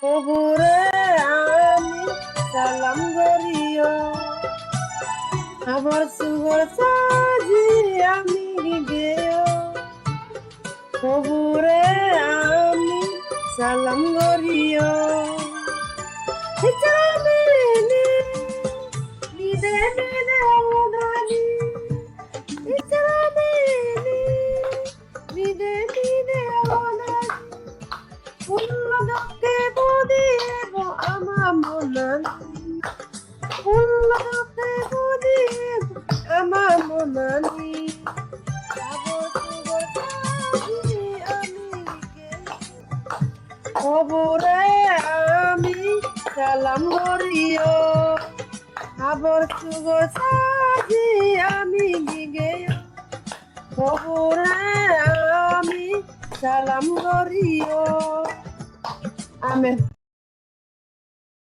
কবুরে আমি সালাম করিও, আবার সুগর সাজি আমি গেও। কবুরে আমি সালাম করিও, ইচরামিনি নিদে নিদে ওদানি, ইচরামিনি নিদে নিদে ওদানি। ফুল দকে বুদিব আমার মনানি, ফুল দকে বুদিব আমার মনানি। কবরে আমি সালাম করিও, আবার সুগো সাজি আমি গেও। কবরে আমি সালাম করিও। আমেন।